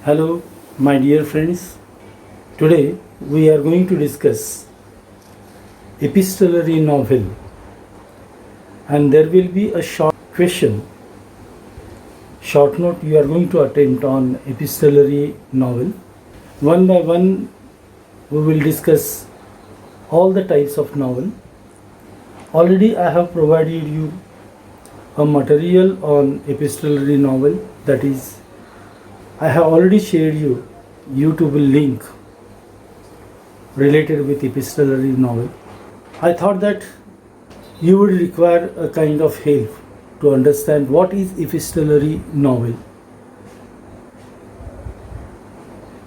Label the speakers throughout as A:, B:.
A: Hello, my dear friends. Today we are going to discuss epistolary novel, and there will be a short question, short note you are going to attempt on epistolary novel. One by one, we will discuss all the types of novel. Already I have provided you a material on epistolary novel, that is, I have already shared you YouTube link related with epistolary novel. I thought that you would require a kind of help to understand what is epistolary novel.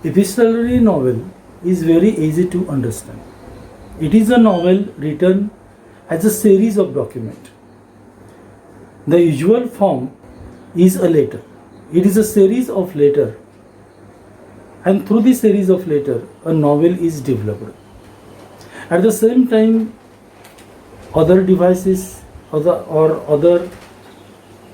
A: Epistolary novel is very easy to understand. It is a novel written as a series of documents. The usual form is a letter. It is a series of letters, and through this series of letters, a novel is developed. At the same time, other devices or other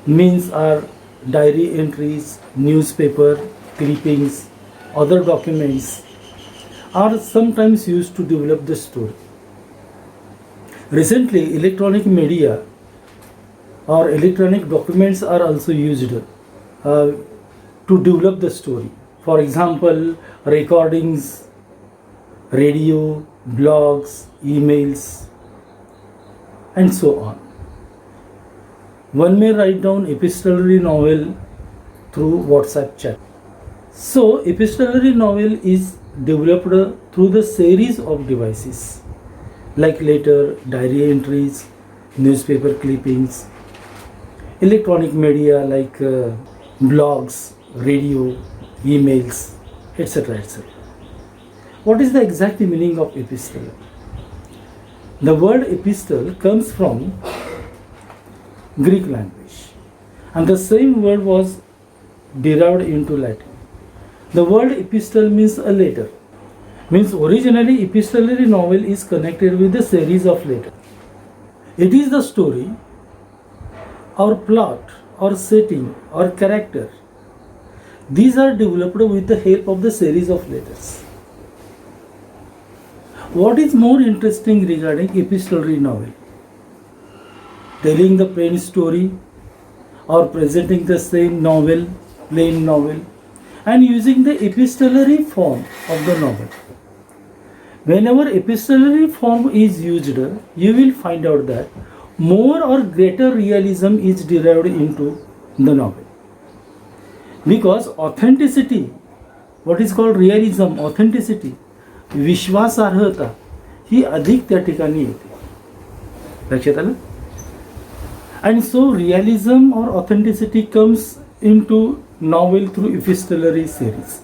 A: means are diary entries, newspaper clippings, other documents are sometimes used to develop the story. Recently, electronic media or electronic documents are also used to develop the story. For example, recordings, radio, blogs, emails, and so on. One may write down epistolary novel through WhatsApp chat. So, epistolary novel is developed through the series of devices like letter, diary entries, newspaper clippings, electronic media like blogs, radio, emails, etc. etc. What is the exact meaning of epistle? The word epistle comes from Greek language, and the same word was derived into Latin. The word epistle means a letter. Means originally epistolary novel is connected with a series of letters. It is the story or plot or setting or character. These are developed with the help of the series of letters. What is more interesting regarding epistolary novel? Telling the plain story or presenting the same novel, plain novel, and using the epistolary form of the novel. Whenever epistolary form is used, you will find out that more or greater realism is derived into the novel. Because authenticity, what is called realism, authenticity, विश्वासार्हता ही अधिक त्या ठिकाणी येते. लक्षात आलं? And so realism or authenticity comes into novel through epistolary series.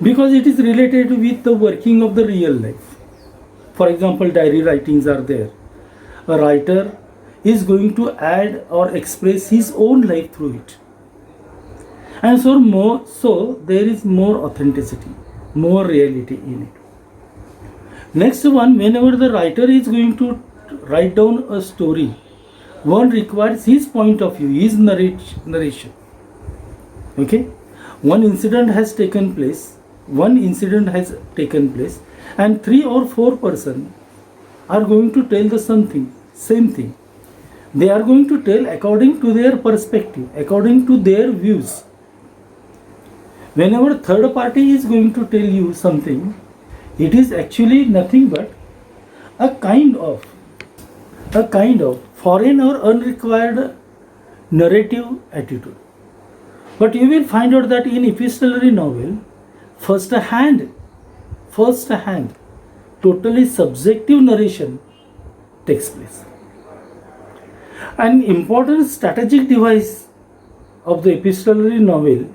A: Because it is related with the working of the real life. For example, diary writings are there. A writer is going to add or express his own life through it. And so there is more authenticity, more reality in it. Next one, whenever the writer is going to write down a story, one requires his point of view, his narration. Okay? One incident has taken place, and 3 or 4 persons are going to tell the same thing. They are going to tell according to their perspective, according to their views. Whenever third party is going to tell you something, it is actually nothing but a kind of foreign or unrequired narrative attitude. But you will find out that in epistolary novel, first hand, totally subjective narration takes place. An important strategic device of the epistolary novel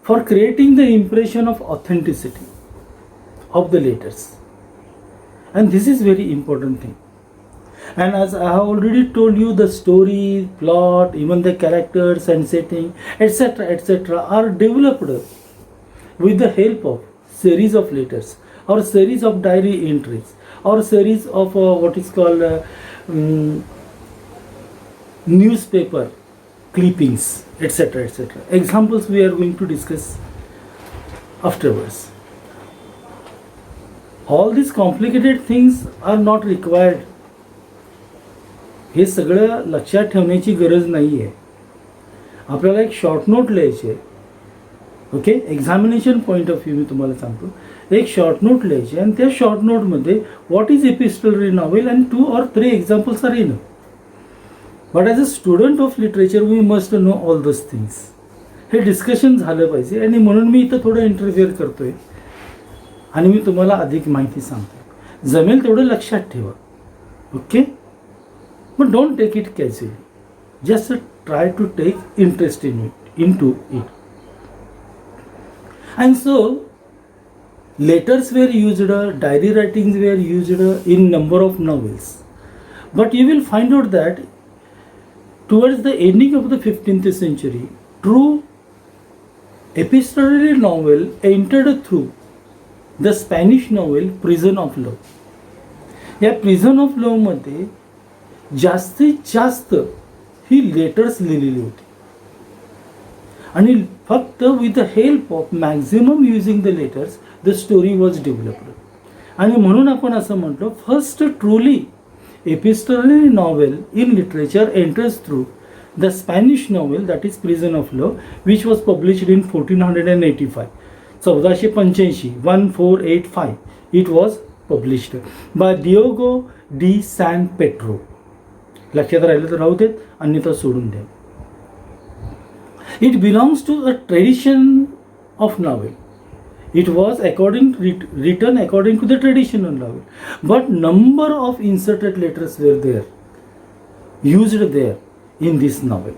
A: for creating the impression of authenticity of the letters. And this is very important thing. And as I have already told you, the story, plot, even the characters and setting, etc. are developed with the help of series of letters or series of diary entries or series of what is called newspaper clippings, etc., etc. Examples we are going to discuss afterwards. All these complicated things are not required. हे सगळं लक्षात ठेवण्याची गरज नाही आहे. आपल्याला एक short note लिहायची आहे. Okay, examination point of view मी तुम्हाला सांगतो. एक शॉर्ट नोट लिहायची आणि त्या शॉर्ट नोटमध्ये what is epistolary novel and 2 or 3 examples are enough. But as a student of literature we must know all those things. हे डिस्कशन झालं पाहिजे आणि म्हणून मी इथं थोडं इंटरफिअर करतोय आणि मी तुम्हाला अधिक माहिती सांगतो. जमेल तेवढं लक्षात ठेवा. Okay, but don't take it casually. Just try to take interest in to it. And so letters were used, diary writings were used in number of novels. But you will find out that towards the ending of the 15th century, true epistolary novel entered through the Spanish novel Prison of Love. या Prison of Love मध्ये जास्तीत जास्त ही letters लिहिलेली होती आणि फक्त with the help of maximum using the letters the story was developed. आणि म्हणून आपण असं म्हटलं first truly epistolary novel in literature enters through the Spanish novel that is Prison of Love which was published in 1485. 1485 1485 it was published by Diogo de San Pedro. लक्षात राहिलं तर राहू देत, अन्यथा सोडून द्या. It belongs to a tradition of novel. It was written according to the tradition of novel. But number of inserted letters were there, used there in this novel.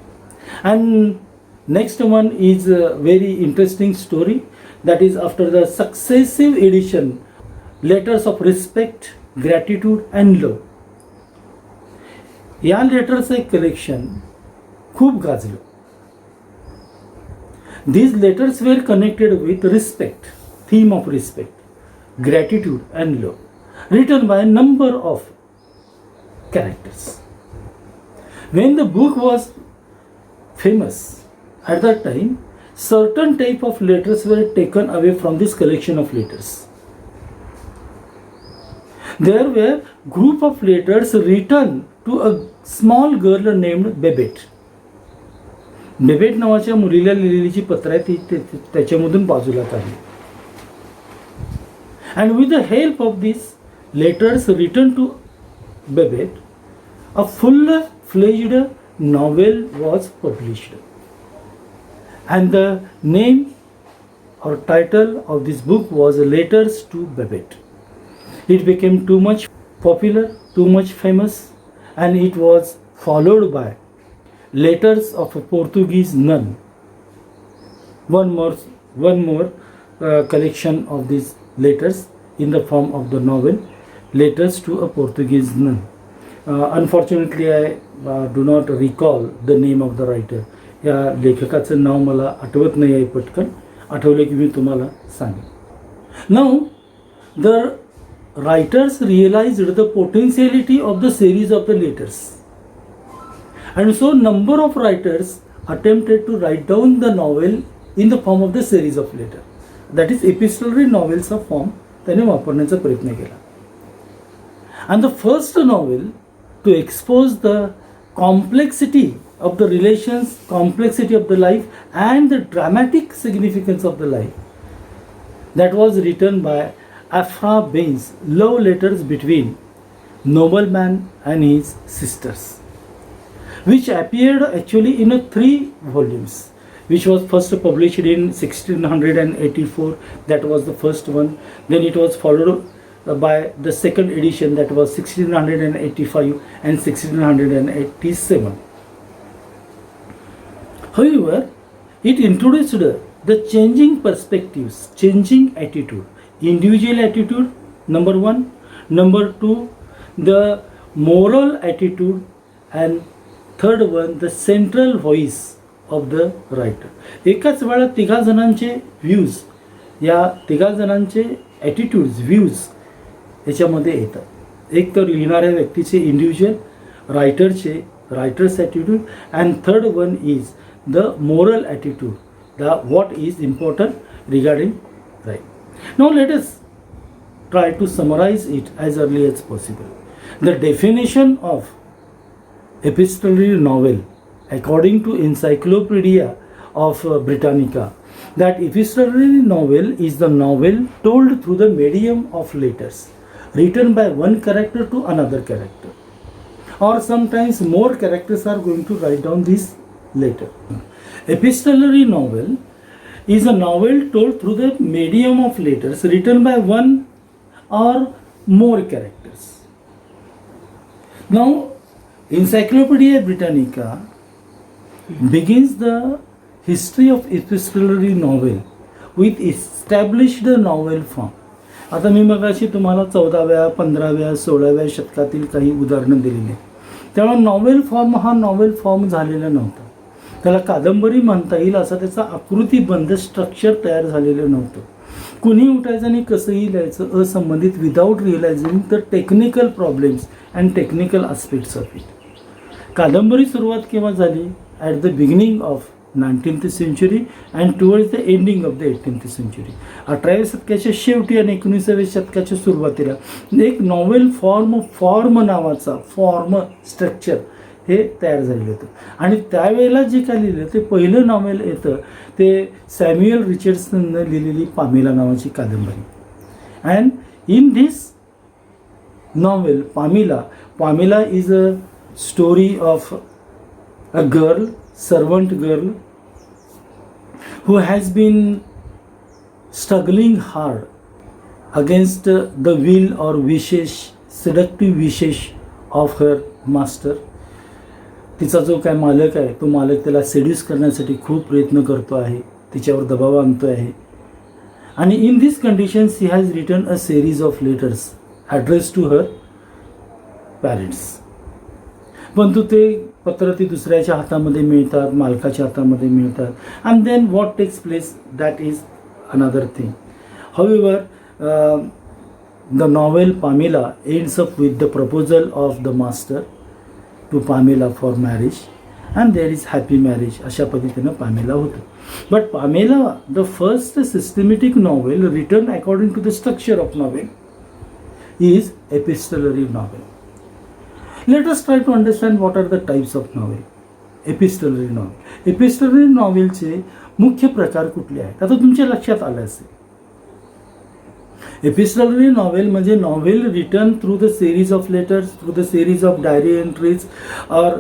A: And next one is a very interesting story. That is after the successive edition, letters of respect, gratitude and love. या लेटरचं एक collection खूप गाजलं. These letters were connected with respect, theme of respect, gratitude and love, written by a number of characters. When the book was famous at that time, certain type of letters were taken away from this collection of letters. There were group of letters written to a small girl named Babette. बेबेट नावाच्या मुलीला लिहिलेली जी पत्र आहे ती त्याच्यामधून बाजूला काढली. And with the help of this letters return to Babet a full fledged novel was published. And the name or title of this book was letters to Babet. It became too much popular, too much famous, and it was followed by letters of a Portuguese nun. One more collection of these letters in the form of the novel Letters to a Portuguese Nun. Unfortunately I do not recall the name of the writer. या लेखकाचं नाव मला आठवत नाही आहे पटकन. आठवले की मी तुम्हाला सांगेन. Now the writers realized the potentiality of the series of the letters. And so number of writers attempted to write down the novel in the form of the series of letters. That is epistolary novels of form त्याने वापरण्याचा प्रयत्न केला. And the first novel to expose the complexity of the relations, complexity of the life and the dramatic significance of the life, that was written by Afra Bain's Love Letters Between Nobleman and His Sisters, which appeared actually in 3 volumes, which was first published in 1684. That was the first one. Then it was followed by the second edition, that was 1685 and 1687. However, it introduced the changing perspectives, changing attitude, individual attitude, number 1. Number 2, the moral attitude, and third one the central voice of the writer. एकाच वेळा तिघा जणांचे views, या तिघा जणांचे attitudes, views याच्यामध्ये येतात. एक तर लिहिणाऱ्या व्यक्तीचे individual, रायटरचे writer's attitude, and third one is the moral attitude, the what is important regarding right. Now let us try to summarize it as early as possible. The definition of epistolary novel according to Encyclopedia of Britannica, that epistolary novel is the novel told through the medium of letters, written by one character to another character, or sometimes more characters are going to write down this letter. Epistolary novel is a novel told through the medium of letters, written by one or more characters. Now, Encyclopedia Britannica begins the history of epistolary novel with established novel form. आता मी मगाशी तुम्हाला 14व्या 15व्या 16व्या शतकातील काही उदाहरणं दिलेली. तेव्हा novel form हा novel form झालेला नव्हता. त्याला कादंबरी म्हणता येईल असं त्याचा आकृतीबंध स्ट्रक्चर तयार झालेलं नव्हतं. कुणी उठायचं आणि कसंही लिहायचं असंबंधित without realising the technical problems and technical aspects of it. कादंबरी सुरुवात केव्हा झाली? At the beginning of 19th century and towards the ending of the 18th century. 18व्या शतकाच्या शेवटी आणि 19व्या शतकाच्या सुरुवातीला एक नॉवेल फॉर्म नावाचा फॉर्म स्ट्रक्चर हे तयार झालेलं होतं. आणि त्यावेळेला जे काय लिहिलं ते पहिलं नॉवेल येतं ते सॅम्युएल रिचर्डसननं लिहिलेली पामेला नावाची कादंबरी. And in this novel Pamela is a story of a girl, servant girl, who has been struggling hard against the will or wishes, seductive wishes of her master. तिचा जो काय मालक आहे तो मालक त्याला सेड्यूस करण्यासाठी खूप प्रयत्न करतो आहे, तिच्यावर दबाव आणतो आहे. आणि in this condition she has written a series of letters address to her parents. परंतु ते पत्र ती दुसऱ्याच्या हातामध्ये मिळतात, मालकाच्या हातामध्ये मिळतात. And then what takes place that is another thing. However the novel Pamela ends up with the proposal of the master to Pamela for marriage and there is happy marriage. अशा पद्धतीनं पामेला होतं. But Pamela the first systematic novel written according to the structure of novel is epistolary novel. Let us try to understand what are the types of novel. Epistolary novel. Epistolary novelचे मुख्य प्रकार कुठले आहेत आता तुमच्या लक्षात आलं असेल. एपिस्टलरी नॉवेल म्हणजे novel written through the series of letters, through the series of diary entries or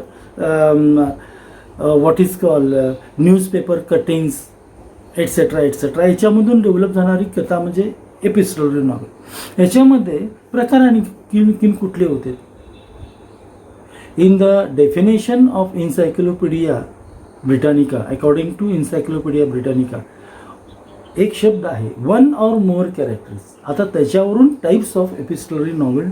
A: what is called newspaper cuttings etcetera etcetera याच्यामधून डेव्हलप जाणारी कथा म्हणजे एपिस्टलरी नॉवेल. याच्यामध्ये प्रकार आणि कुठले होते? In the definition of Encyclopedia Britannica, according to Encyclopedia Britannica, एक शब्द आहे वन और मोर कॅरेक्टर्स. आता त्याच्यावरून types of epistolary novel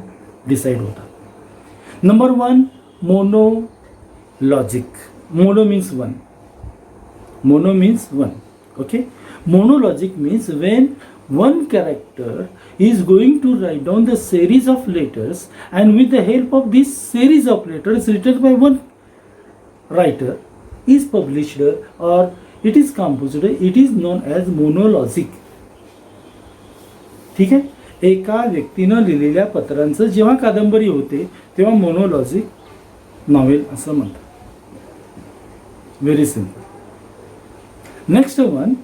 A: decide होतात. Number 1 monologic. Mono means one. Mono means one. Okay. Monologic means when one character is going to write down the series of letters, and with the help of this series of letters written by one writer is published or it is composed, it is known as monologic. ठीक आहे. एका व्यक्तीनं लिहिलेल्या पत्रांचं जेव्हा कादंबरी होते तेव्हा मोनोलॉजिक novel असं म्हणतात. Very simple. Next one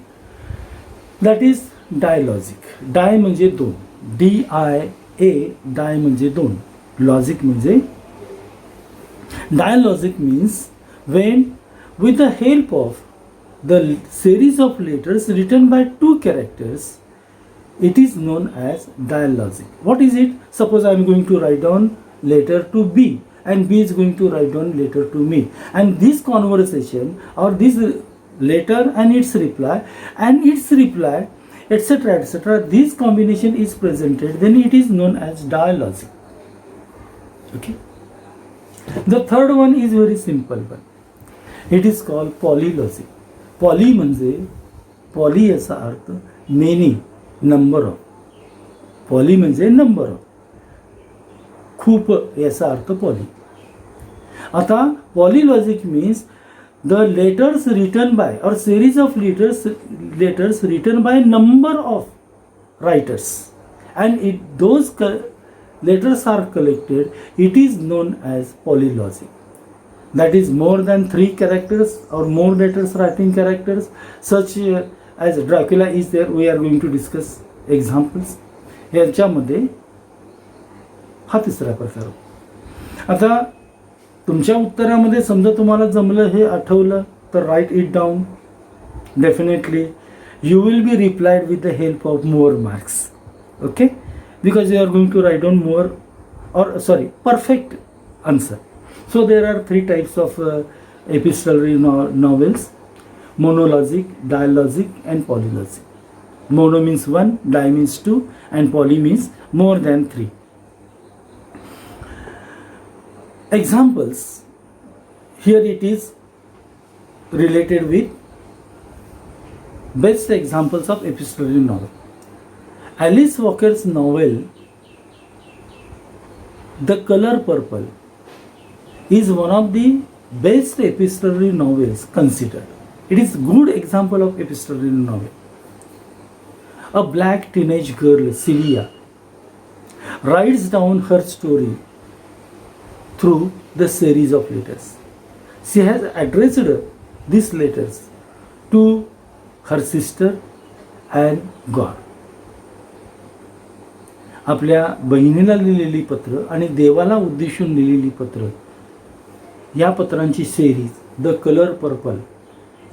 A: that is dialogic. Dia म्हणजे दोन. DIA डाय म्हणजे दोन. लॉजिक म्हणजे dialogic means when with the help of the series of letters written by two characters it is known as dialogic. What is it? Suppose I am going to write down letter to B and B is going to write down letter to me, and this conversation or this letter and its reply etc etc, this combination is presented, then it is known as dialogic. Okay. The third one is very simple one. It is called polylogic. Poly म्हणजे poly याचा अर्थ many, number of. Poly म्हणजे number of, खूप याचा अर्थ poly. आता पॉलिलॉजिक means the letters written by or series of letters written by number of writers, and those letters are collected, it is known as polylogic. That is more than 3 characters or more letters writing characters, such as Dracula is there. We are going to discuss examples. याच्यामध्ये हा तिसरा प्रकार. आता तुमच्या उत्तरामध्ये समजा तुम्हाला जमलं, हे आठवलं तर write it down. Definitely you will be replied with the help of more marks. Okay, because you are going to write down more or sorry, perfect answer. So there are 3 types of epistolary novels: monologic, dialogic and polylogic. Mono means 1, di means 2 and poly means more than 3. Examples, here it is related with best examples of epistolary novel. Alice Walker's novel The Color Purple is one of the best epistolary novels considered. It is good example of epistolary novel. A black teenage girl, Celia, writes down her story through the series of letters. She has addressed these letters to her sister and God. आपल्या बहिणीला लिहिलेली पत्र आणि देवाला उद्देशून लिहिलेली पत्र, या पत्रांची सेरीज द कलर पर्पल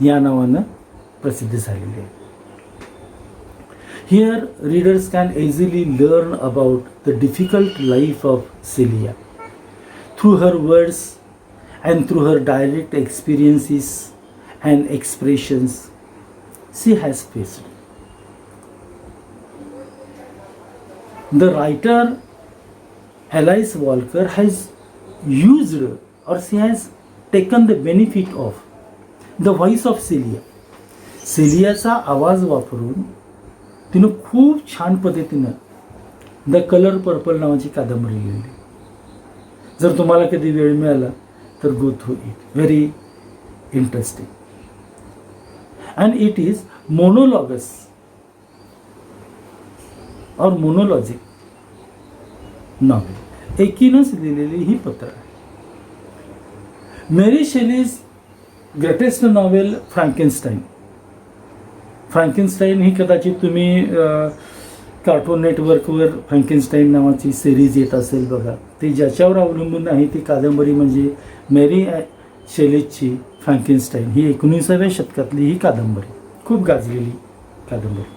A: या नावानं प्रसिद्ध झालेली आहे. Here readers can easily learn about the difficult life of Celia through her words and through her direct experiences and expressions she has faced. The writer Alice Walker has used, or she has taken the benefit of, the voice of Celia. Celiaचा आवाज वापरून तिनं खूप छान पद्धतीनं the colour purple नावाची कादंबरी लिहिली. जर तुम्हाला कधी वेळ मिळाला तर go through it. Very interesting. And it is monologues or monologic novel. एकीनंच लिहिलेली ही पत्र आहे. मेरी शेलीज ग्रेटेस्ट नॉवेल फ्रँकेनस्टाईन. फ्रँकेनस्टाईन ही कदाचित तुम्ही कार्टून नेटवर्कवर फ्रँकेनस्टाईन नावाची सिरीज येत असेल बघा. ती ज्याच्यावर अवलंबून आहे ती कादंबरी म्हणजे मेरी शेलीजची फ्रँकेनस्टाईन ही 19व्या शतकातली ही कादंबरी, खूप गाजलेली कादंबरी.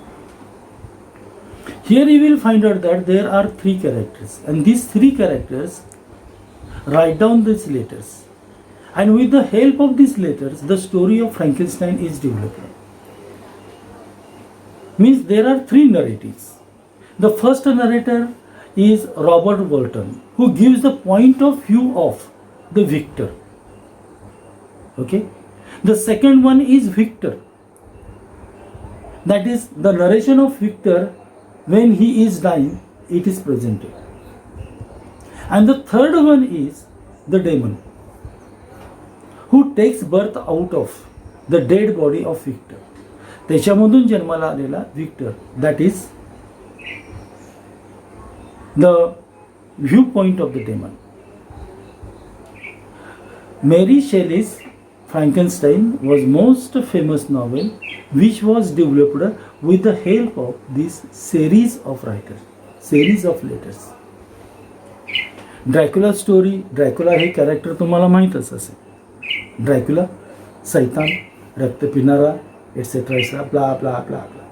A: Here you will find out that there are 3 characters, and these 3 characters write down these letters, and with the help of these letters the story of Frankenstein is developed. Means there are 3 narratives. The first narrator is Robert Burton, who gives the point of view of the victor. Okay. The second one is Victor, that is the narration of Victor when he is dying, it is presented. And the third one is the demon, who takes birth out of the dead body of Victor. त्याच्यामधून जन्माला आलेला Victor, that is the viewpoint of the demon. Mary Shelley's Frankenstein was most famous novel which was developed with the help of this series of writers, series of letters. Dracula story. Dracula हे character तुम्हाला माहीतच असेल. Dracula सैतान, रक्त पिणारा, etcetera etcetera, blah blah blah blah.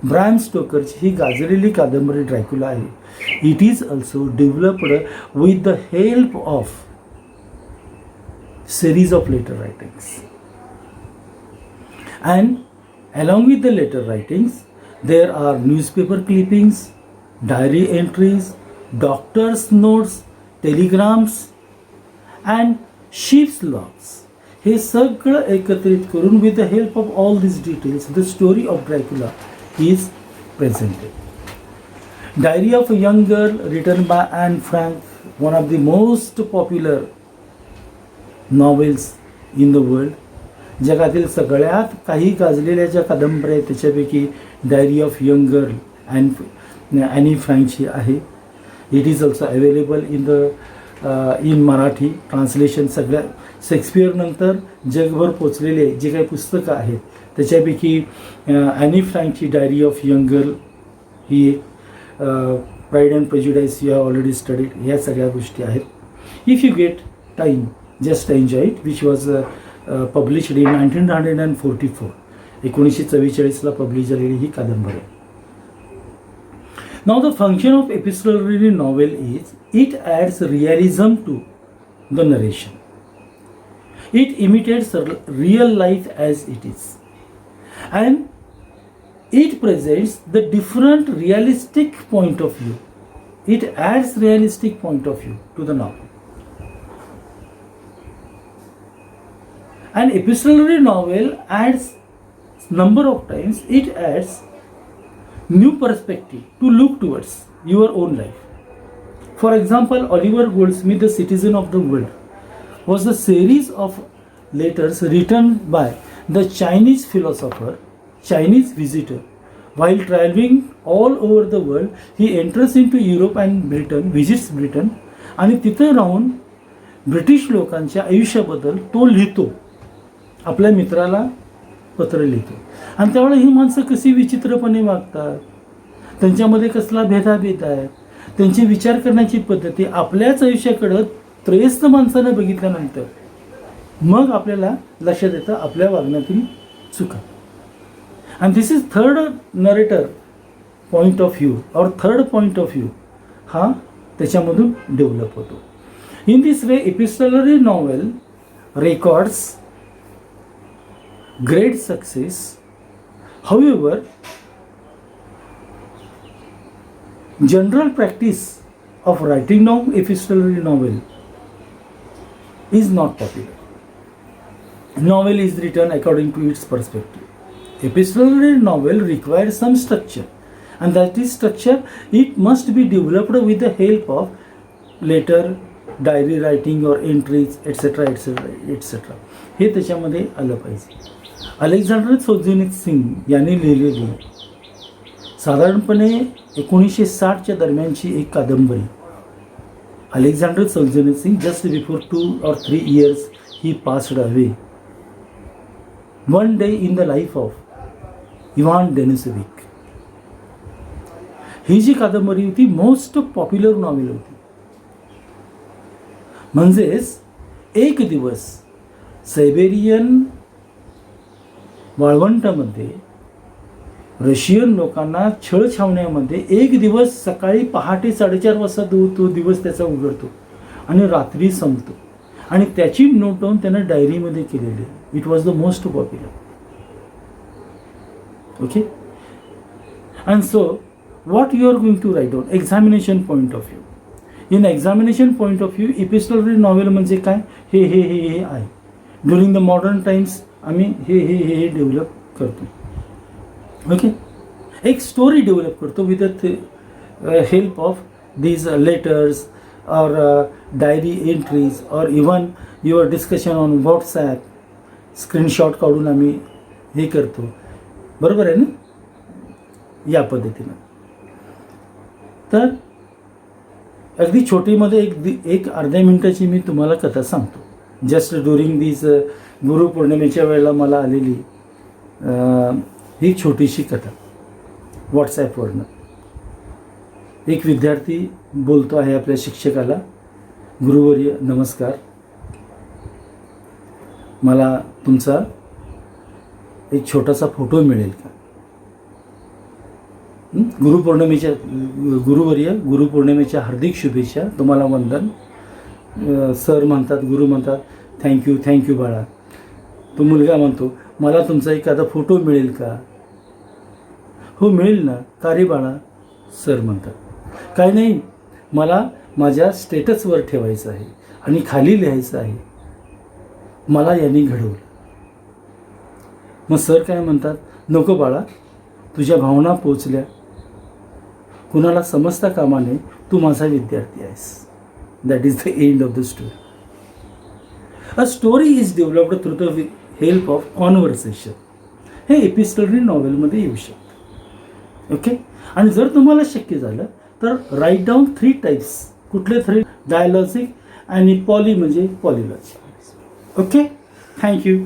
A: Bram स्टोकरची ही गाजलेली कादंबरी ड्रॅक्युला आहे. It is also developed with the help of series of letter writings, and along with the letter writings there are newspaper clippings, diary entries, doctor's notes, telegrams and ship's logs. हे सगळं एकत्रित करून with the help of all these details the story of Dracula is presented. Diary of a Young Girl, written by Anne Frank, one of the most popular novels in the world. जगातील सगळ्यात काही गाजलेल्या ज्या कादंबऱ्या आहेत त्याच्यापैकी diary of young girl Anne फ्रँकची आहे. It is also available in Marathi translation. सगळ्या शेक्सपियरनंतर जगभर पोचलेले जे काही पुस्तकं आहेत त्याच्यापैकी ॲनी फ्रँकची डायरी ऑफ यंग गर्ल ही एक, Pride and Prejudice you have already studied, ह्या सगळ्या गोष्टी आहेत. If you get time just enjoy it, which was published in 1944. 1944ला publish झालेली ही कादंबरी. Now the function of epistolary novel is it adds realism to the narration. It imitates real life as it is, and it presents the different realistic point of view. It adds realistic point of view to the novel. An epistolary novel adds number of times it adds new perspective to look towards your own life. For example, Oliver Goldsmith, The Citizen of the World, was a series of letters written by the Chinese philosopher, Chinese visitor. While traveling all over the world, he enters into Europe and Britain, visits Britain, आणि तिथे राहून British लोकांच्या आयुष्याबद्दल तो लिहितो, आपल्या मित्राला पत्र लिहितो. आणि त्यावेळेला ही माणसं कशी विचित्रपणे वागतात, त्यांच्यामध्ये कसला भेदाभेद आहे, त्यांची विचार करण्याची पद्धती आपल्याच आयुष्याकडं त्रयस्थ माणसानं बघितल्यानंतर मग आपल्याला लक्षात येतं आपल्या वागण्यातील चुका. आणि this is third narrator point of view और थर्ड पॉईंट ऑफ व्ह्यू हा त्याच्यामधून डेव्हलप होतो. In this way epistolary novel records great success. However, general practice of writing down epistolary novel is not popular. Novel is written according to its perspective. Epistolary novel requires some structure, and that is structure it must be developed with the help of letter, diary writing or entries, etc. etc. etc. हे त्याच्यामध्ये आलं पाहिजे. Alexander Solzhenitsyn यांनी लिहिलेली साधारणपणे 1960च्या दरम्यानची एक कादंबरी. Alexander Solzhenitsyn just before 2 or 3 years he passed away. One day in the life of Ivan Denisovich ही जी कादंबरी होती मोस्ट पॉप्युलर नॉवेल होती. म्हणजेच एक दिवस सायबेरियन वाळवंटामध्ये रशियन लोकांना छळछावण्यामध्ये एक दिवस सकाळी पहाटे 4:30 वाजता तो दिवस त्याचा उघडतो आणि रात्री संपतो. आणि त्याची नोट डाऊन त्यानं डायरीमध्ये केलेली. It was the most popular. Okay. And so what you are going to write down examination point of view. In examination point of view epistolary novel म्हणजे काय, हे हे हे हे आहे. ड्युरिंग द मॉडर्न टाइम्स आम्ही हे हे हे हे develop करतो. Okay. एक story develop करतो with the help of these letters और diary entries और even your discussion on WhatsApp screenshot काढून आम्ही हे करतो. बरोबर आहे ना, या पद्धतीनं. तर अगदी छोटीमध्ये एक अर्ध्या मिनिटाची मी तुम्हाला कथा सांगतो. जस्ट ड्युरिंग दिस गुरुपौर्णिमेच्या वेळेला मला आलेली ही छोटीशी कथा व्हॉट्सॲपवरनं. एक विद्यार्थी बोलतो आहे आपल्या शिक्षकाला, गुरुवर्य नमस्कार, मला तुमचा एक छोटासा फोटो मिळेल का. गुरुपौर्णिमेच्या हार्दिक शुभेच्छा, तुम्हाला वंदन. सर म्हणतात, गुरु म्हणतात थँक्यू बाळा. तो मुलगा म्हणतो मला तुमचा एखादा फोटो मिळेल का. हो मिळेल ना. का रे बाळा. सर म्हणतात काय नाही, मला माझ्या स्टेटसवर ठेवायचं आहे आणि खाली लिहायचं आहे, मला यांनी घडवलं. मग सर काय म्हणतात, नको बाळा, तुझ्या भावना पोचल्या, कुणाला समजता कामा नये, तू माझा विद्यार्थी आहेस. That is the end of the story. A story is developed through the help of conversation. हे एपिस्टलरी नॉवेलमध्ये येऊ शकतं. ओके. आणि जर तुम्हाला शक्य झालं तर राईट डाऊन 3 टाईप्स. कुठले 3? डायलॉजिक आणि पॉली म्हणजे पॉलिलॉजिक. ओके. थँक्यू.